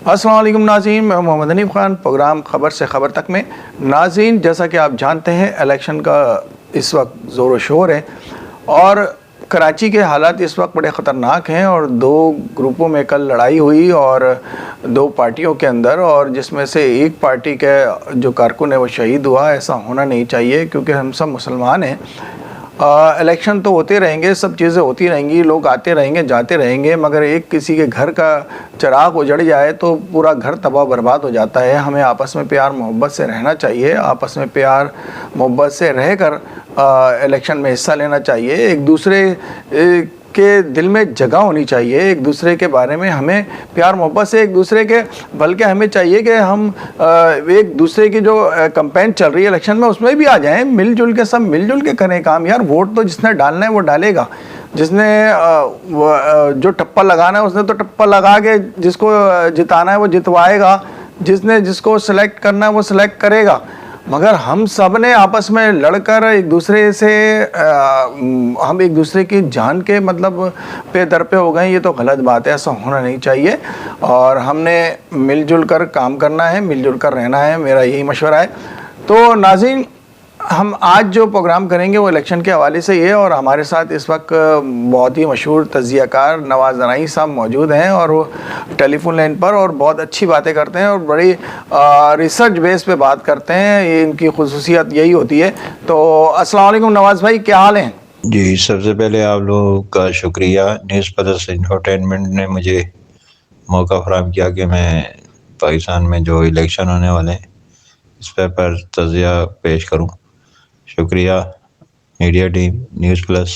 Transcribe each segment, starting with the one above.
السلام علیکم ناظرین، میں محمد حنیف خان، پروگرام خبر سے خبر تک میں۔ ناظرین، جیسا کہ آپ جانتے ہیں الیکشن کا اس وقت زور و شور ہے اور کراچی کے حالات اس وقت بڑے خطرناک ہیں، اور دو گروپوں میں کل لڑائی ہوئی اور دو پارٹیوں کے اندر، اور جس میں سے ایک پارٹی کے جو کارکن ہے وہ شہید ہوا۔ ایسا ہونا نہیں چاہیے کیونکہ ہم سب مسلمان ہیں۔ الیکشن تو ہوتے رہیں گے، سب چیزیں ہوتی رہیں گی، لوگ آتے رہیں گے جاتے رہیں گے، مگر ایک کسی کے گھر کا چراغ اجڑ جائے تو پورا گھر تباہ برباد ہو جاتا ہے۔ ہمیں آپس میں پیار محبت سے رہنا چاہیے، آپس میں پیار محبت سے رہ کر الیکشن میں حصہ لینا چاہیے۔ ایک دوسرے کے دل میں جگہ ہونی چاہیے، ایک دوسرے کے بارے میں ہمیں پیار محبت سے ایک دوسرے کے، بلکہ ہمیں چاہیے کہ ہم ایک دوسرے کی جو کمپین چل رہی ہے الیکشن میں اس میں بھی آ جائیں، مل جل کے، سب مل جل کے کریں کام یار۔ ووٹ تو جس نے ڈالنا ہے وہ ڈالے گا، جس نے جو ٹپا لگانا ہے اس نے تو ٹپا لگا کے جس کو جتانا ہے وہ جتوائے گا، جس نے جس کو سلیکٹ کرنا ہے وہ سلیکٹ کرے گا، مگر ہم سب نے آپس میں لڑ کر ایک دوسرے سے ہم ایک دوسرے کی جان کے مطلب پہ در پہ ہو گئے، یہ تو غلط بات ہے، ایسا ہونا نہیں چاہیے، اور ہم نے مل جل کر کام کرنا ہے، مل جل کر رہنا ہے، میرا یہی مشورہ ہے۔ تو ناظرین، ہم آج جو پروگرام کریں گے وہ الیکشن کے حوالے سے یہ ہے، اور ہمارے ساتھ اس وقت بہت ہی مشہور تجزیہ کار نواز نرائی صاحب موجود ہیں، اور وہ ٹیلی فون لائن پر اور بہت اچھی باتیں کرتے ہیں اور بڑی ریسرچ بیس پہ بات کرتے ہیں، یہ ان کی خصوصیت یہی ہوتی ہے۔ تو السلام علیکم نواز بھائی، کیا حال ہیں؟ جی، سب سے پہلے آپ لوگوں کا شکریہ، نیوز پلس انٹرٹینمنٹ نے مجھے موقع فراہم کیا کہ میں پاکستان میں جو الیکشن ہونے والے ہیں اس پر تجزیہ پیش کروں۔ شکریہ میڈیا ٹیم نیوز پلس۔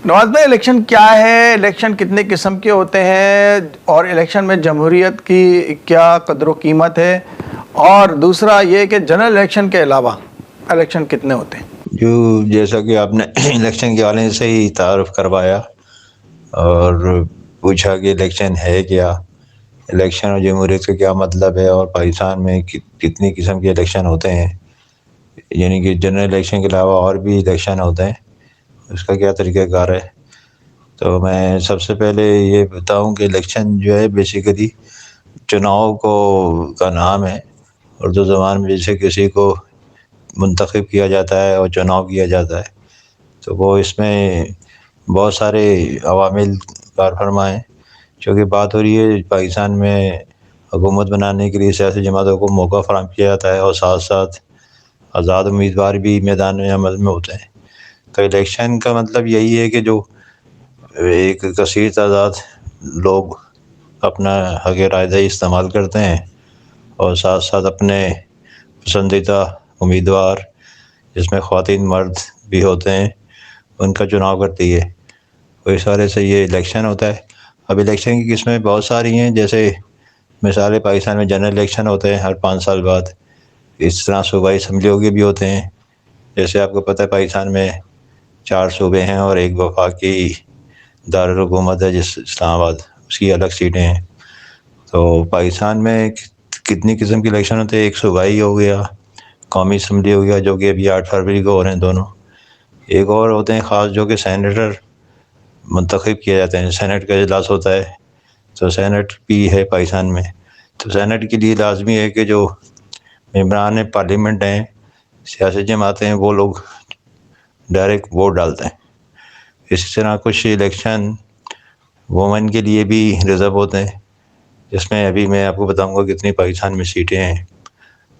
نواز بھائی، الیکشن کیا ہے، الیکشن کتنے قسم کے ہوتے ہیں، اور الیکشن میں جمہوریت کی کیا قدر و قیمت ہے، اور دوسرا یہ کہ جنرل الیکشن کے علاوہ الیکشن کتنے ہوتے ہیں؟ جیسا کہ آپ نے الیکشن کے حوالے سے ہی تعارف کروایا اور پوچھا کہ الیکشن ہے کیا، الیکشن اور جمہوریت کا کیا مطلب ہے، اور پاکستان میں کتنی قسم کے الیکشن ہوتے ہیں، یعنی کہ جنرل الیکشن کے علاوہ اور بھی الیکشن ہوتے ہیں، اس کا کیا طریقہ کار ہے۔ تو میں سب سے پہلے یہ بتاؤں کہ الیکشن جو ہے بیسیکلی چناؤ کا نام ہے، اردو زبان میں جیسے کسی کو منتخب کیا جاتا ہے اور چناؤ کیا جاتا ہے، تو وہ اس میں بہت سارے عوامل کار فرما ہیں۔ چونکہ بات ہو رہی ہے پاکستان میں حکومت بنانے کے لیے سیاسی جماعتوں کو موقع فراہم کیا جاتا ہے، اور ساتھ ساتھ آزاد امیدوار بھی میدان میں عمل میں ہوتے ہیں۔ تو الیکشن کا مطلب یہی ہے کہ جو ایک کثیر تعداد لوگ اپنا حق رائے دہی استعمال کرتے ہیں، اور ساتھ ساتھ اپنے پسندیدہ امیدوار جس میں خواتین مرد بھی ہوتے ہیں ان کا چناؤ کرتی ہے، وہ اس حوالے سے یہ الیکشن ہوتا ہے۔ اب الیکشن کی قسمیں بہت ساری ہیں، جیسے مثال پاکستان میں جنرل الیکشن ہوتے ہیں ہر 5 سال بعد، اس طرح صوبائی اسمبلیوں کے بھی ہوتے ہیں۔ جیسے آپ کو پتہ ہے پاکستان میں 4 صوبے ہیں اور ایک وفاقی دارالحکومت ہے جس اسلام آباد، اس کی الگ سیٹیں ہیں۔ تو پاکستان میں کتنی قسم کے الیکشن ہوتے ہیں، ایک صوبائی ہو گیا، قومی اسمبلی ہو گیا جو کہ ابھی 8 فروری کو ہو رہے ہیں دونوں، ایک اور ہوتے ہیں خاص جو کہ سینیٹر منتخب کیے جاتے ہیں، سینٹ کا اجلاس ہوتا ہے، تو سینٹ بھی ہے پاکستان میں۔ تو سینٹ کے لیے لازمی ہے کہ جو ممبران پارلیمنٹ ہیں، سیاسی جماعتیں ہیں، وہ لوگ ڈائریکٹ ووٹ ڈالتے ہیں۔ اسی طرح کچھ الیکشن وومن کے لیے بھی ریزرو ہوتے ہیں، جس میں ابھی میں آپ کو بتاؤں گا کتنی پاکستان میں سیٹیں ہیں۔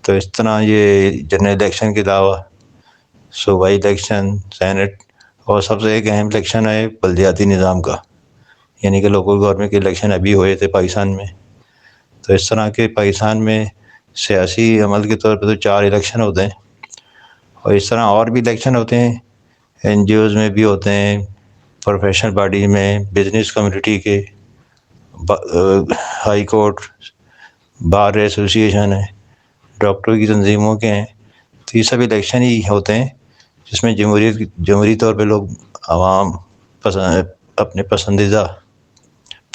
تو اس طرح یہ جنرل الیکشن کے علاوہ صوبائی الیکشن، سینٹ، اور سب سے ایک اہم الیکشن ہے بلدیاتی نظام کا، یعنی کہ لوکل گورنمنٹ کے الیکشن ابھی ہوئے تھے پاکستان میں۔ تو اس طرح کے پاکستان میں سیاسی عمل کے طور پہ تو 4 الیکشن ہوتے ہیں، اور اس طرح اور بھی الیکشن ہوتے ہیں، این جی اوز میں بھی ہوتے ہیں، پروفیشنل باڈی میں، بزنس کمیونٹی کے، ہائی کورٹ، بار ایسوسی ایشن ہے، ڈاکٹروں کی تنظیموں کے ہیں۔ تو یہ سب الیکشن ہی ہوتے ہیں جس میں جمہوری طور پہ لوگ عوام اپنے پسندیدہ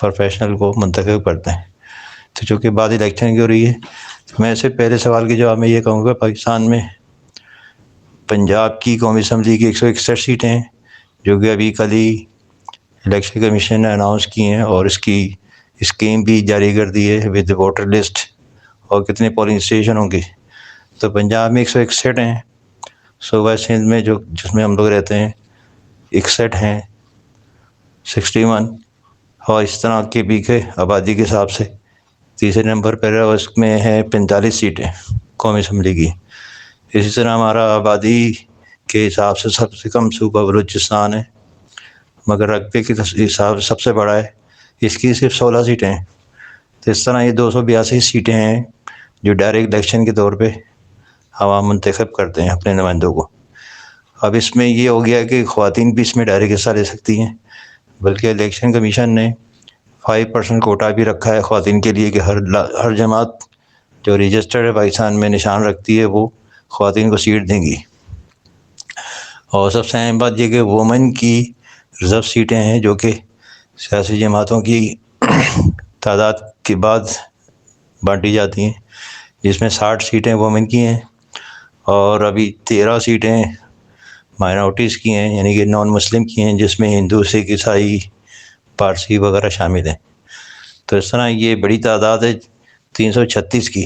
پروفیشنل کو منتخب کرتے ہیں۔ تو چونکہ بات الیکشن کی ہو رہی ہے، تو میں سے پہلے سوال کے جواب میں یہ کہوں گا، پاکستان میں پنجاب کی قومی اسمبلی کی 161 سیٹیں ہیں جو کہ ابھی کل ہی الیکشن کمیشن نے اناؤنس کی ہیں، اور اس کی اسکیم بھی جاری کر دی ہے ود ووٹر لسٹ، اور کتنے پولنگ اسٹیشن ہوں گے. تو پنجاب میں 161 ہیں، صوبہ سندھ میں جس میں ہم لوگ رہتے ہیں 61 ہیں، 61. اور اس طرح کے پی کے آبادی کے حساب سے تیسرے نمبر پر ہے، اور اس میں ہے 45 سیٹیں قومی اسمبلی کی. اسی طرح ہمارا آبادی کے حساب سے سب سے کم صوبہ بلوچستان ہے، مگر رقبے کے حساب سے سب سے بڑا ہے، اس کی صرف 16 سیٹیں ہیں. تو اس طرح یہ 282 سیٹیں ہیں جو ڈائریکٹ الیکشن کے طور پہ عوام منتخب کرتے ہیں اپنے نمائندوں کو. اب اس میں یہ ہو گیا کہ خواتین بھی اس میں ڈائریکٹ حصہ لے سکتی ہیں، بلکہ الیکشن کمیشن نے 5% کوٹا بھی رکھا ہے خواتین کے لیے کہ ہر جماعت جو رجسٹرڈ ہے پاکستان میں نشان رکھتی ہے وہ خواتین کو سیٹ دیں گی. اور سب سے اہم بات یہ کہ وومن کی ریزرو سیٹیں ہیں جو کہ سیاسی جماعتوں کی تعداد کے بعد بانٹی جاتی ہیں، جس میں 60 سیٹیں وومن کی ہیں، اور ابھی 13 سیٹیں مائنورٹیز کی ہیں، یعنی کہ نان مسلم کی ہیں، جس میں ہندو، سکھ، عیسائی، پارسی وغیرہ شامل ہیں. تو اس طرح یہ بڑی تعداد ہے 336 کی.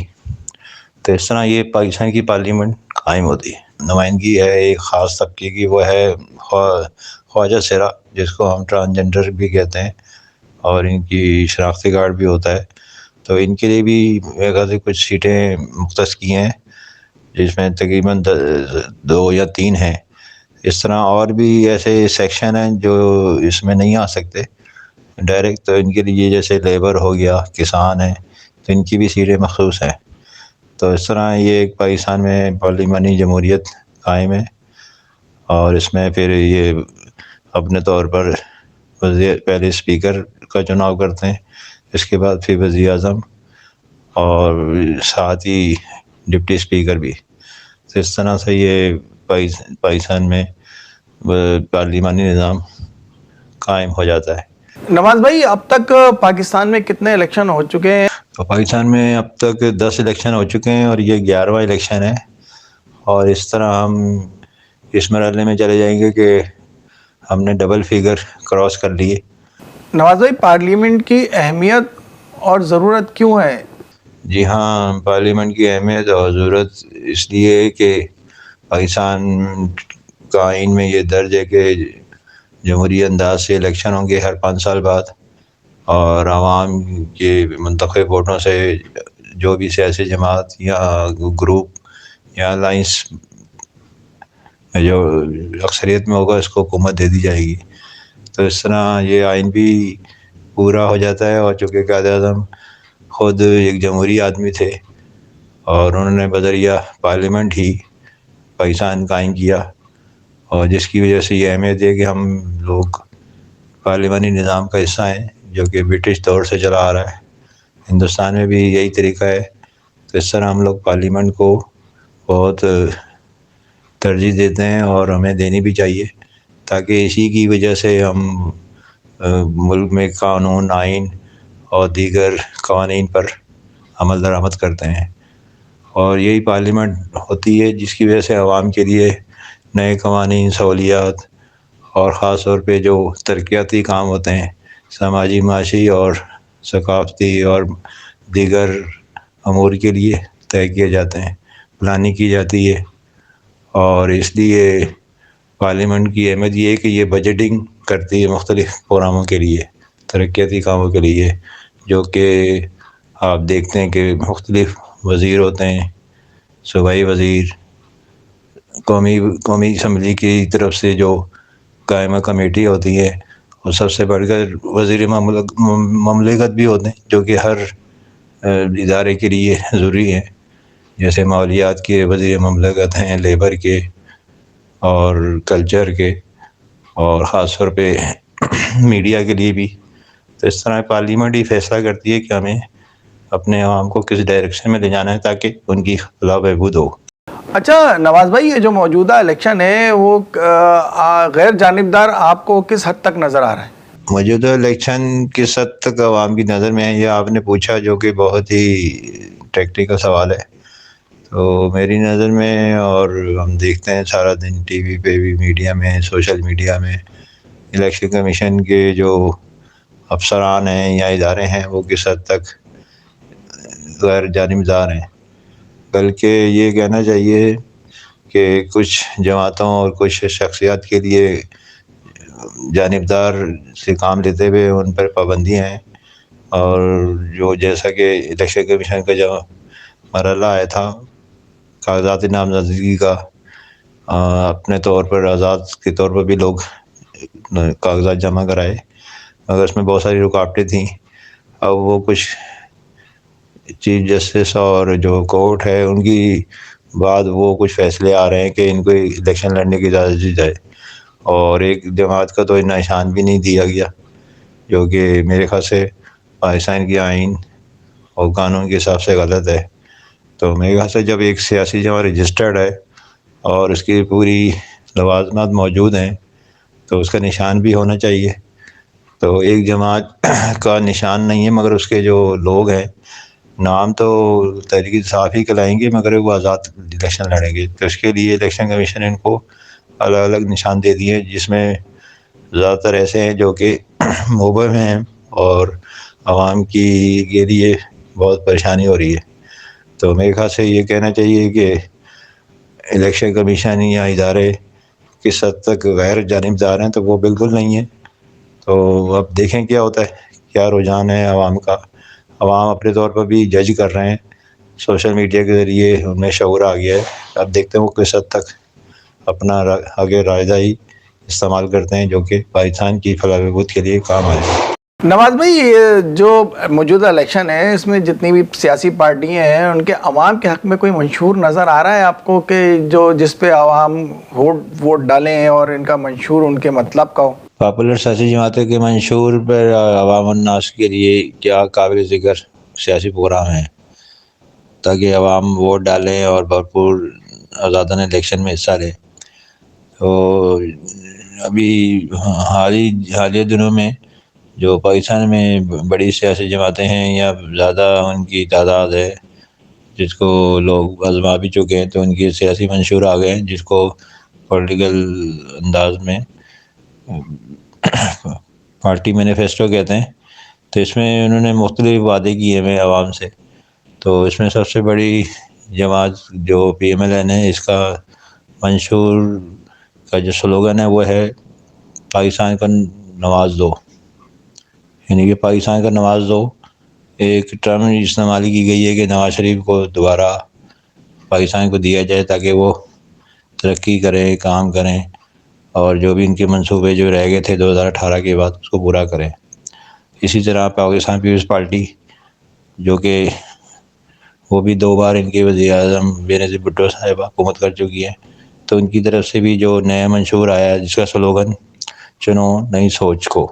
تو اس طرح یہ پاکستان کی پارلیمنٹ قائم ہوتی ہے. نمائندگی ہے ایک خاص طبقے کی، وہ ہے خواجہ سرا، جس کو ہم ٹرانسجنڈر بھی کہتے ہیں، اور ان کی شناختی کارڈ بھی ہوتا ہے. تو ان کے لیے بھی میرے خیال سے کچھ سیٹیں مختص کی ہیں، جس میں تقریباً 2 یا 3 ہیں. اس طرح اور بھی ایسے سیکشن ہیں جو اس میں نہیں آ سکتے ڈائریکٹ. تو ان کے لیے جیسے لیبر ہو گیا، کسان ہیں، تو ان کی بھی سیٹیں مخصوص ہیں. تو اس طرح یہ ایک پاکستان میں پارلیمانی جمہوریت قائم ہے. اور اس میں پھر یہ اپنے طور پر پہلے اسپیکر کا چناؤ کرتے ہیں، اس کے بعد پھر وزیر اعظم اور ساتھ ہی ڈپٹی اسپیکر بھی. تو اس طرح سے یہ پاکستان میں پارلیمانی نظام قائم ہو جاتا ہے. نواز بھائی، اب تک پاکستان میں کتنے الیکشن ہو چکے ہیں؟ تو پاکستان میں اب تک 10 الیکشن ہو چکے ہیں، اور یہ 11واں الیکشن ہے. اور اس طرح ہم اس مرحلے میں چلے جائیں گے کہ ہم نے ڈبل فگر کراس کر لیے. نواز بھائی، پارلیمنٹ کی اہمیت اور ضرورت کیوں ہے؟ جی ہاں، پارلیمنٹ کی اہمیت اور ضرورت اس لیے ہے کہ پاکستان کا آئین میں یہ درج ہے کہ جمہوری انداز سے الیکشن ہوں گے ہر 5 سال بعد، اور عوام کے منتخب ووٹوں سے جو بھی سیاسی جماعت یا گروپ یا الائنس جو اکثریت میں ہوگا اس کو حکومت دے دی جائے گی. تو اس طرح یہ آئین بھی پورا ہو جاتا ہے. اور چونکہ قائد اعظم خود ایک جمہوری آدمی تھے، اور انہوں نے بذریعہ پارلیمنٹ ہی پاکستان قائم کیا، اور جس کی وجہ سے یہ اہمیت ہے کہ ہم لوگ پارلیمانی نظام کا حصہ ہیں جو کہ برٹش دور سے چلا آ رہا ہے. ہندوستان میں بھی یہی طریقہ ہے. تو اس طرح ہم لوگ پارلیمنٹ کو بہت ترجیح دیتے ہیں، اور ہمیں دینی بھی چاہیے، تاکہ اسی کی وجہ سے ہم ملک میں قانون، آئین اور دیگر قوانین پر عمل درآمد کرتے ہیں. اور یہی پارلیمنٹ ہوتی ہے جس کی وجہ سے عوام کے لیے نئے قوانین، سہولیات، اور خاص طور پہ جو ترقیاتی کام ہوتے ہیں، سماجی، معاشی اور ثقافتی اور دیگر امور کے لیے طے کیے جاتے ہیں، پلاننگ کی جاتی ہے. اور اس لیے پارلیمنٹ کی اہمیت یہ ہے کہ یہ بجٹنگ کرتی ہے مختلف پروگراموں کے لیے، ترقیاتی کاموں کے لیے، جو کہ آپ دیکھتے ہیں کہ مختلف وزیر ہوتے ہیں، صوبائی وزیر، قومی اسمبلی کی طرف سے جو قائمہ کمیٹی ہوتی ہے، اور سب سے بڑھ کر وزیر مملکت بھی ہوتے ہیں جو کہ ہر ادارے کے لیے ضروری ہیں، جیسے مالیات کے وزیر مملکت ہیں، لیبر کے اور کلچر کے، اور خاص طور پہ میڈیا کے لیے بھی. تو اس طرح پارلیمنٹ ہی فیصلہ کرتی ہے کہ ہمیں اپنے عوام کو کس ڈائریکشن میں لے جانا ہے تاکہ ان کی فلاح و بہبود ہو. اچھا نواز بھائی، یہ جو موجودہ الیکشن ہے وہ غیر جانبدار آپ کو کس حد تک نظر آ رہا ہے؟ موجودہ الیکشن کس حد تک عوام کی نظر میں ہے، یہ آپ نے پوچھا، جو کہ بہت ہی ٹیکنیکل سوال ہے. تو میری نظر میں، اور ہم دیکھتے ہیں سارا دن ٹی وی پہ بھی، میڈیا میں، سوشل میڈیا میں، الیکشن کمیشن کے جو افسران ہیں یا ادارے ہیں وہ کس حد تک غیر جانبدار ہیں، بلکہ یہ کہنا چاہیے کہ کچھ جماعتوں اور کچھ شخصیات کے لیے جانبدار سے کام لیتے ہوئے ان پر پابندیاں ہیں، اور جو جیسا کہ الیکشن کمیشن کا جو مرحلہ آیا تھا کاغذات نامزدگی کا، اپنے طور پر آزاد کے طور پر بھی لوگ کاغذات جمع کرائے، مگر اس میں بہت ساری رکاوٹیں تھیں۔ اب وہ کچھ چیف جسٹس اور جو کورٹ ہے ان کی بعد وہ کچھ فیصلے آ رہے ہیں کہ ان کو الیکشن لڑنے کی اجازت دی جائے، اور ایک جماعت کا تو نشان بھی نہیں دیا گیا، جو کہ میرے خیال سے پاکستان کی آئین اور قانون کے حساب سے غلط ہے۔ تو میرے خیال سے جب ایک سیاسی جماعت رجسٹرڈ ہے اور اس کی پوری لوازمات موجود ہیں تو اس کا نشان بھی ہونا چاہیے۔ تو ایک جماعت کا نشان نہیں ہے، مگر اس کے جو لوگ ہیں نام تو تحریک انصاف ہی کہلائیں گے، مگر وہ آزاد الیکشن لڑیں گے، تو اس کے لیے الیکشن کمیشن ان کو الگ الگ نشان دے دیے، جس میں زیادہ تر ایسے ہیں جو کہ مبہم ہیں اور عوام کی کے لیے بہت پریشانی ہو رہی ہے۔ تو میرے خیال سے یہ کہنا چاہیے کہ الیکشن کمیشن یا ادارے کس حد تک غیر جانبدار ہیں، تو وہ بالکل نہیں ہیں۔ تو اب دیکھیں کیا ہوتا ہے، کیا رجحان ہے عوام کا۔ عوام اپنے طور پر بھی جج کر رہے ہیں، سوشل میڈیا کے ذریعے ان میں شعور آ گیا ہے۔ اب دیکھتے ہیں وہ کس حد تک اپنا آگے رائے استعمال کرتے ہیں جو کہ پاکستان کی فلاح و بہبود کے لیے کام آئے۔ نواز بھائی، یہ جو موجودہ الیکشن ہے اس میں جتنی بھی سیاسی پارٹیاں ہیں ان کے عوام کے حق میں کوئی منشور نظر آ رہا ہے آپ کو کہ جس پہ عوام ووٹ ڈالیں اور ان کا منشور ان کے مطلب کا ہو؟ پاپولر سیاسی جماعتوں کے منشور پر عوام الناس کے لیے کیا قابل ذکر سیاسی پروگرام ہیں تاکہ عوام ووٹ ڈالیں اور بھرپور آزادانہ الیکشن میں حصہ لیں؟ تو ابھی حالیہ دنوں میں جو پاکستان میں بڑی سیاسی جماعتیں ہیں یا زیادہ ان کی تعداد ہے جس کو لوگ آزما بھی چکے ہیں، تو ان کے سیاسی منشور آ گئے ہیں جس کو پولیٹیکل انداز میں پارٹی مینیفیسٹو کہتے ہیں۔ تو اس میں انہوں نے مختلف وعدے کیے ہوئے عوام سے۔ تو اس میں سب سے بڑی جماعت جو پی ایم ایل این ہے، اس کا منشور کا جو سلوگن ہے وہ ہے پاکستان کا نواز دو، یعنی کہ پاکستان کا نواز دو۔ ایک ٹرم استعمال کی گئی ہے کہ نواز شریف کو دوبارہ پاکستان کو دیا جائے تاکہ وہ ترقی کریں، کام کریں، اور جو بھی ان کے منصوبے جو رہ گئے تھے 2018 کے بعد اس کو پورا کریں۔ اسی طرح پاکستان پیپلز پارٹی جو کہ وہ بھی 2 بار ان کے وزیر اعظم بینظیر بھٹو صاحب حکومت کر چکی ہے، تو ان کی طرف سے بھی جو نیا منشور آیا ہے جس کا سلوگن چنو نئی سوچ کو،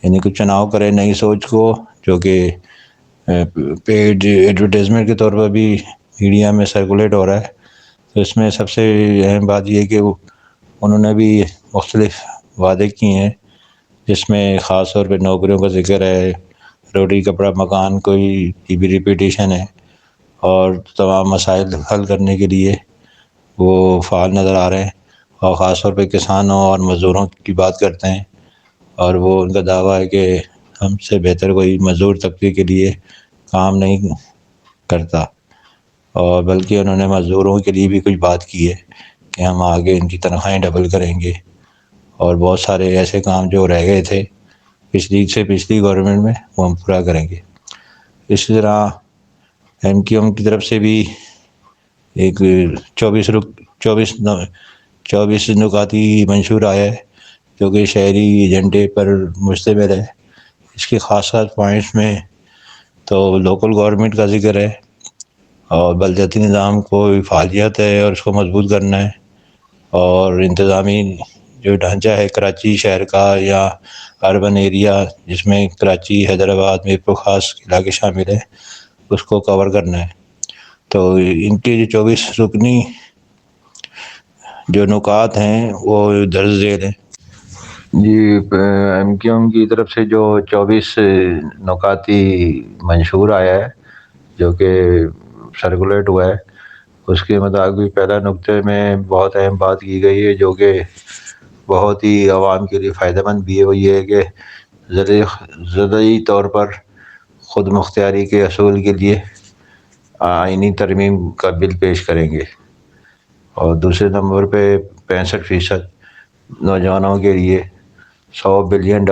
یعنی کہ چناؤ کرے نئی سوچ کو، جو کہ پیڈ ایڈورٹائزمنٹ کے طور پر بھی میڈیا میں سرکولیٹ ہو رہا ہے۔ تو اس میں سب سے اہم بات یہ ہے کہ انہوں نے بھی مختلف وعدے کیے ہیں، جس میں خاص طور پہ نوکریوں کا ذکر ہے، روٹی کپڑا مکان کی بھی ریپیٹیشن ہے، اور تمام مسائل حل کرنے کے لیے وہ فعال نظر آ رہے ہیں، اور خاص طور پہ کسانوں اور مزدوروں کی بات کرتے ہیں، اور وہ ان کا دعویٰ ہے کہ ہم سے بہتر کوئی مزدور طبقے کے لیے کام نہیں کرتا، اور بلکہ انہوں نے مزدوروں کے لیے بھی کچھ بات کی ہے کہ ہم آگے ان کی تنخواہیں ڈبل کریں گے، اور بہت سارے ایسے کام جو رہ گئے تھے پچھلی گورنمنٹ میں وہ ہم پورا کریں گے۔ اسی طرح ایم کیو ایم کی طرف سے بھی ایک 24 نکاتی منشور آیا ہے جو کہ شہری ایجنڈے پر مشتمل ہے۔ اس کی خاص پوائنٹس میں تو لوکل گورنمنٹ کا ذکر ہے، اور بلدیاتی نظام کو فعالیت ہے اور اس کو مضبوط کرنا ہے، اور انتظامی جو ڈھانچہ ہے کراچی شہر کا یا اربن ایریا جس میں کراچی، حیدرآباد، میرپور خاص علاقے شامل ہیں، اس کو کور کرنا ہے۔ تو ان کے جو 24 رکنی جو نکات ہیں وہ درج ذیل ہیں۔ جی، ایم کیو ایم کی طرف سے جو 24 نکاتی منشور آیا ہے جو کہ سرکولیٹ ہوا ہے، اس کے مطابق پہلا نقطے میں بہت اہم بات کی گئی ہے جو کہ بہت ہی عوام کے لیے فائدہ مند بھی ہے، وہ یہ ہے کہ زرعی طور پر خود مختاری کے اصول کے لیے آئینی ترمیم کا بل پیش کریں گے، اور دوسرے نمبر پہ 65% نوجوانوں کے لیے $100 بلین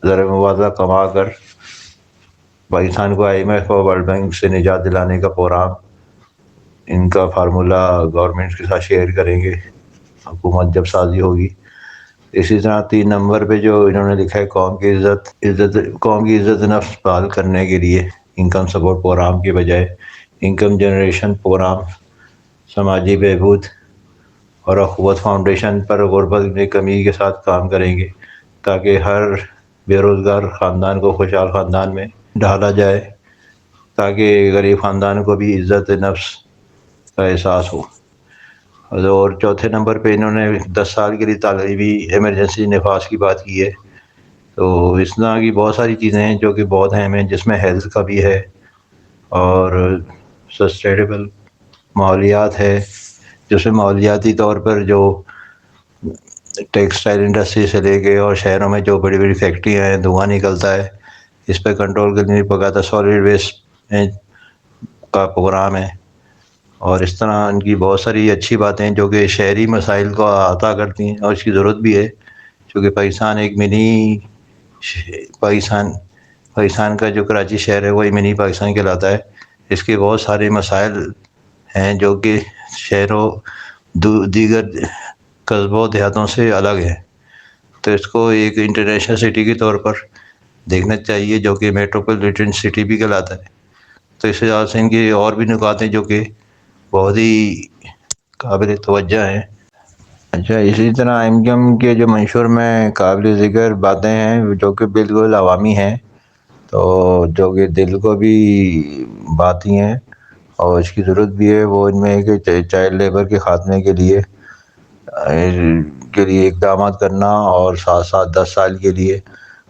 زر موازنہ کما کر پاکستان کو IMF اور ورلڈ بینک سے نجات دلانے کا پروگرام، ان کا فارمولہ گورنمنٹ کے ساتھ شیئر کریں گے حکومت جب سازی ہوگی۔ اسی طرح 3 نمبر پہ جو انہوں نے لکھا ہے قوم کی عزت نفس بحال کرنے کے لیے انکم سپورٹ پروگرام کے بجائے انکم جنریشن پروگرام، سماجی بہبود اور اخوت فاؤنڈیشن پر غربت میں کمی کے ساتھ کام کریں گے تاکہ ہر بے روزگار خاندان کو خوشحال خاندان میں ڈھالا جائے، تاکہ غریب خاندان کو بھی عزت نفس کا احساس ہو۔ اور چوتھے نمبر پہ انہوں نے 10 سال کے لیے تعلیمی ایمرجنسی نفاذ کی بات کی ہے۔ تو اس طرح کی بہت ساری چیزیں ہیں جو کہ بہت اہم ہیں، جس میں ہیلتھ کا بھی ہے اور سسٹینیبل ماحولیات ہے، جس میں ماحولیاتی طور پر جو ٹیکسٹائل انڈسٹری سے لے کے اور شہروں میں جو بڑی بڑی فیکٹریاں ہیں، دھواں نکلتا ہے، اس پہ کنٹرول کرنے کی باقاعدہ سالڈ ویسٹ کا پروگرام ہے۔ اور اس طرح ان کی بہت ساری اچھی باتیں جو کہ شہری مسائل کو احاطہ کرتی ہیں، اور اس کی ضرورت بھی ہے، چونکہ پاکستان ایک منی پاکستان کا جو کراچی شہر ہے وہی منی پاکستان کہلاتا ہے۔ اس کے بہت سارے مسائل ہیں جو کہ شہروں دیگر قصبوں دیہاتوں سے الگ ہیں، تو اس کو ایک انٹرنیشنل سٹی کے طور پر دیکھنا چاہیے جو کہ میٹروپولیٹن سٹی بھی کہلاتا ہے۔ تو اس حساب سے ان کے اور بھی نکات ہیں جو کہ بہت ہی قابل توجہ ہیں۔ اچھا، اسی طرح انکم کے جو منشور میں قابل ذکر باتیں ہیں جو کہ بالکل عوامی ہیں، تو جو کہ دل کو بھی باتیں ہیں اور اس کی ضرورت بھی ہے، وہ ان میں ہے کہ چائلڈ لیبر کے خاتمے کے لیے اقدامات کرنا، اور ساتھ ساتھ 10 سال کے لیے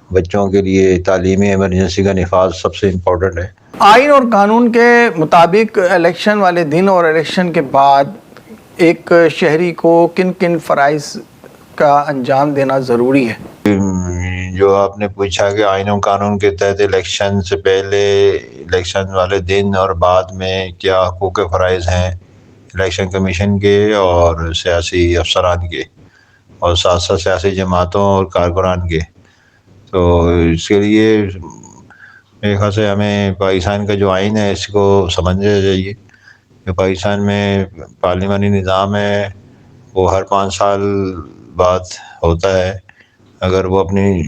بچوں کے لیے تعلیمی ایمرجنسی کا نفاذ سب سے امپورٹنٹ ہے۔ آئین اور قانون کے مطابق الیکشن والے دن اور الیکشن کے بعد ایک شہری کو کن کن فرائض کا انجام دینا ضروری ہے؟ جو آپ نے پوچھا کہ آئین و قانون کے تحت الیکشن سے پہلے، الیکشن والے دن اور بعد میں کیا حقوق و فرائض ہیں الیکشن کمیشن کے اور سیاسی افسران کے، اور ساتھ ساتھ سیاسی جماعتوں اور کارکنان کے، تو اس کے لیے میرے خیال سے ہمیں پاکستان کا جو آئین ہے اس کو سمجھنا چاہیے کہ پاکستان میں پارلیمانی نظام ہے، وہ ہر 5 سال بعد ہوتا ہے اگر وہ اپنی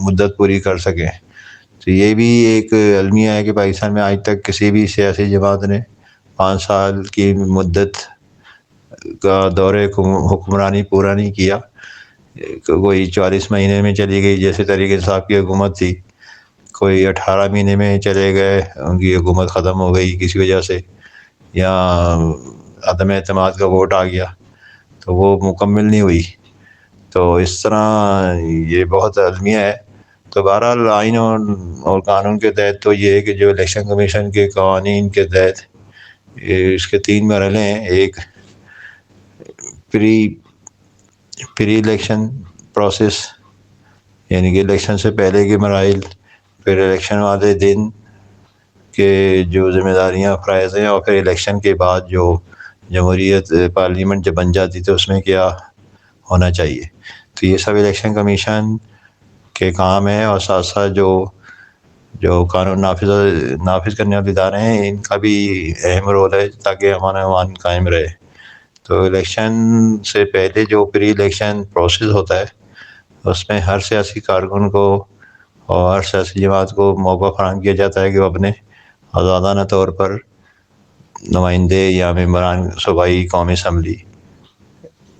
مدت پوری کر سکیں۔ تو یہ بھی ایک المیہ ہے کہ پاکستان میں آج تک کسی بھی سیاسی جماعت نے 5 سال کی مدت کا دور حکمرانی پورا نہیں کیا، کوئی 44 مہینے میں چلی گئی جیسے تحریک انصاف کی حکومت تھی، کوئی 18 مہینے میں چلے گئے، ان کی حکومت ختم ہو گئی کسی وجہ سے، یا عدم اعتماد کا ووٹ آ گیا تو وہ مکمل نہیں ہوئی۔ تو اس طرح یہ بہت المیہ ہے۔ تو بہرحال آئین اور قانون کے تحت تو یہ ہے کہ جو الیکشن کمیشن کے قوانین کے تحت اس کے 3 مرحلے ہیں، ایک پری الیکشن پروسیس یعنی کہ الیکشن سے پہلے کے مراحل، پھر الیکشن والے دن کے جو ذمہ داریاں فرائض ہیں، اور پھر الیکشن کے بعد جو جمہوریت پارلیمنٹ جب بن جاتی تو اس میں کیا ہونا چاہیے۔ تو یہ سب الیکشن کمیشن کے کام ہیں، اور ساتھ ساتھ جو قانون نافذ کرنے والے ادارے ہیں ان کا بھی اہم رول ہے تاکہ امن و امان قائم رہے۔ تو الیکشن سے پہلے جو پری الیکشن پروسیس ہوتا ہے اس میں ہر سیاسی کارکن کو اور ہر سیاسی جماعت کو موقع فراہم کیا جاتا ہے کہ وہ اپنے آزادانہ طور پر نمائندے یا ممبران صوبائی قومی اسمبلی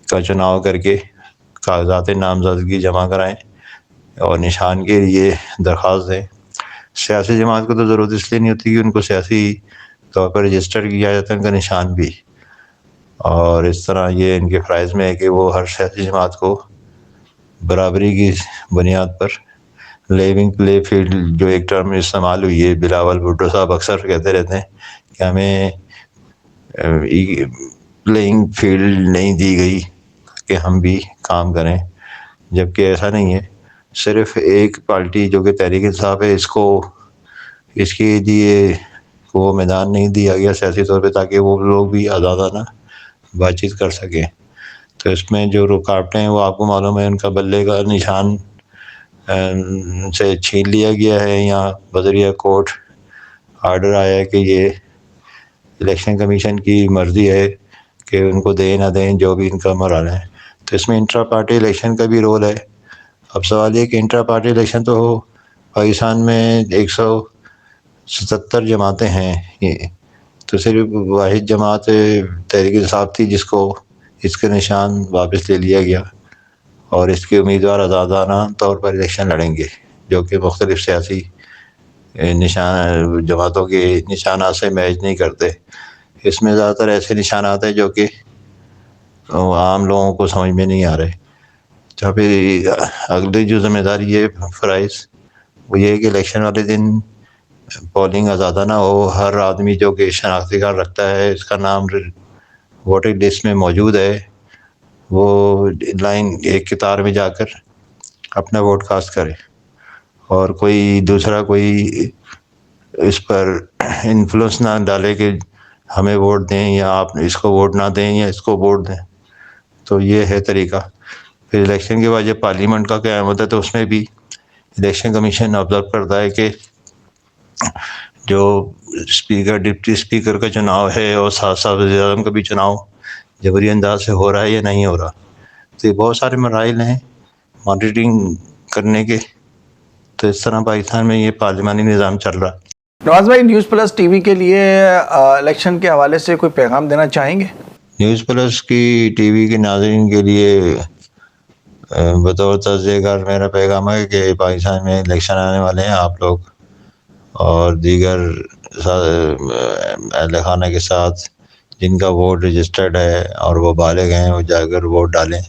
کا چناؤ کر کے کاغذات نامزدگی جمع کرائیں اور نشان کے لیے درخواست دیں۔ سیاسی جماعت کو تو ضرورت اس لیے نہیں ہوتی کہ ان کو سیاسی طور پر رجسٹر کیا جاتا ہے ان کا نشان بھی، اور اس طرح یہ ان کے فرائض میں ہے کہ وہ ہر سیاسی جماعت کو برابری کی بنیاد پر لیونگ پلے فیلڈ، جو ایک ٹرم استعمال ہوئی ہے، بلاول بھٹو صاحب اکثر کہتے رہتے ہیں کہ ہمیں پلینگ فیلڈ نہیں دی گئی کہ ہم بھی کام کریں، جبکہ ایسا نہیں ہے۔ صرف ایک پارٹی جو کہ تحریک انصاف ہے اس کے لیے وہ میدان نہیں دیا گیا سیاسی طور پہ تاکہ وہ لوگ بھی آزادانہ بات چیت کر سکیں. تو اس میں جو رکاوٹیں ہیں وہ آپ کو معلوم ہے، ان کا بلے کا نشان سے چھین لیا گیا ہے، یا بذریعہ کورٹ آرڈر آیا ہے کہ یہ الیکشن کمیشن کی مرضی ہے کہ ان کو دیں نہ دیں جو بھی ان کا مرحلہ ہے. تو اس میں انٹرا پارٹی الیکشن کا بھی رول ہے. اب سوال یہ کہ انٹرا پارٹی الیکشن تو پاکستان میں 177 جماعتیں ہیں، تو صرف واحد جماعت تحریک انصاف تھی جس کو اس کے نشان واپس لے لیا گیا، اور اس کے امیدوار آزادانہ طور پر الیکشن لڑیں گے، جو کہ مختلف سیاسی جماعتوں کے نشانات سے میچ نہیں کرتے. اس میں زیادہ تر ایسے نشانات ہیں جو کہ عام لوگوں کو سمجھ میں نہیں آ رہے. جہاں پہ اگلی جو ذمہ داری ہے فرائض، وہ یہ ہے کہ الیکشن والے دن پولنگ آزادانہ ہو. ہر آدمی جو کہ شناختی کارڈ رکھتا ہے، اس کا نام ووٹر لسٹ میں موجود ہے، وہ لائن ایک قطار میں جا کر اپنا ووٹ کاسٹ کرے، اور کوئی دوسرا کوئی اس پر انفلوئنس نہ ڈالے کہ ہمیں ووٹ دیں یا آپ اس کو ووٹ نہ دیں یا اس کو ووٹ دیں. تو یہ ہے طریقہ. پھر الیکشن کے بعد جب پارلیمنٹ کا قیام ہوتا ہے تو اس میں بھی الیکشن کمیشن آبزرو کرتا ہے کہ جو اسپیکر ڈپٹی اسپیکر کا چناؤ ہے اور ساتھ ساتھ وزیر اعظم کا بھی چناؤ جبری انداز سے ہو رہا ہے یا نہیں ہو رہا. تو یہ بہت سارے مراحل ہیں مانیٹرنگ کرنے کے. تو اس طرح پاکستان میں یہ پارلیمانی نظام چل رہا. نواز بھائی، نیوز پلس ٹی وی کے لیے الیکشن کے حوالے سے کوئی پیغام دینا چاہیں گے؟ نیوز پلس کی ٹی وی کے ناظرین کے لیے بطور تجزیہ کار میرا پیغام ہے کہ پاکستان میں الیکشن آنے والے ہیں. آپ لوگ اور دیگر اہل خانہ کے ساتھ جن کا ووٹ رجسٹرڈ ہے اور وہ بالغ ہیں، وہ جا کر ووٹ ڈالیں،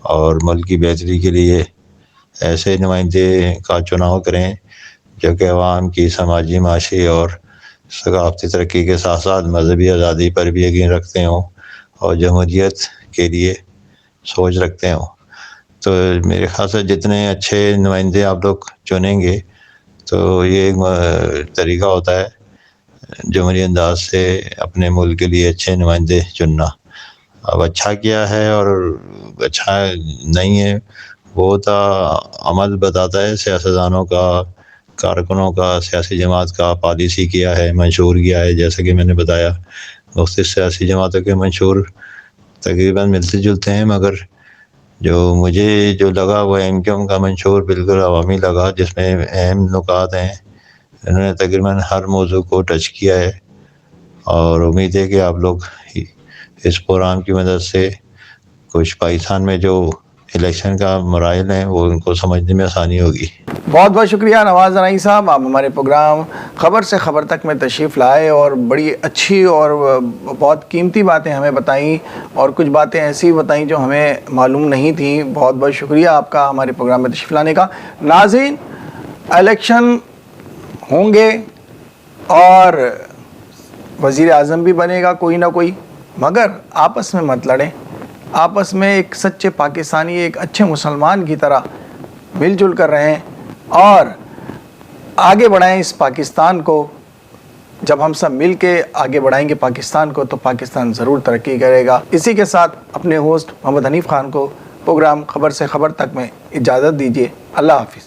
اور ملک کی بہتری کے لیے ایسے نمائندے کا چناؤ کریں جو کہ عوام کی سماجی، معاشی اور ثقافتی ترقی کے ساتھ ساتھ مذہبی آزادی پر بھی یقین رکھتے ہوں اور جمہوریت کے لیے سوچ رکھتے ہوں. تو میرے خیال سے جتنے اچھے نمائندے آپ لوگ چنیں گے تو یہ ایک طریقہ ہوتا ہے جمہوری انداز سے اپنے ملک کے لیے اچھے نمائندے چننا. اب اچھا کیا ہے اور اچھا نہیں ہے وہ تو عمل بتاتا ہے، سیاستدانوں کا، کارکنوں کا، سیاسی جماعت کا پالیسی کیا ہے، منشور کیا ہے. جیسا کہ میں نے بتایا مختلف سیاسی جماعتوں کے منشور تقریباً ملتے جلتے ہیں، مگر مجھے جو لگا وہ ایم کیو ایم کا منشور بالکل عوامی لگا، جس میں اہم نکات ہیں. انہوں نے تقریباً ہر موضوع کو ٹچ کیا ہے، اور امید ہے کہ آپ لوگ اس پروگرام کی مدد سے کچھ پاکستان میں جو الیکشن کا مراحل ہیں وہ ان کو سمجھنے میں آسانی ہوگی. بہت بہت شکریہ نواز رائیں صاحب، آپ ہمارے پروگرام خبر سے خبر تک میں تشریف لائے اور بڑی اچھی اور بہت قیمتی باتیں ہمیں بتائیں، اور کچھ باتیں ایسی بتائیں جو ہمیں معلوم نہیں تھیں. بہت بہت شکریہ آپ کا ہمارے پروگرام میں تشریف لانے کا. ناظرین، الیکشن ہوں گے اور وزیر اعظم بھی بنے گا کوئی نہ کوئی، مگر آپس میں مت لڑیں. آپس میں ایک سچے پاکستانی، ایک اچھے مسلمان کی طرح مل جل کر رہیں اور آگے بڑھائیں اس پاکستان کو. جب ہم سب مل کے آگے بڑھائیں گے پاکستان کو تو پاکستان ضرور ترقی کرے گا. اسی کے ساتھ اپنے ہوسٹ محمد حنیف خان کو پروگرام خبر سے خبر تک میں اجازت دیجیے. اللہ حافظ.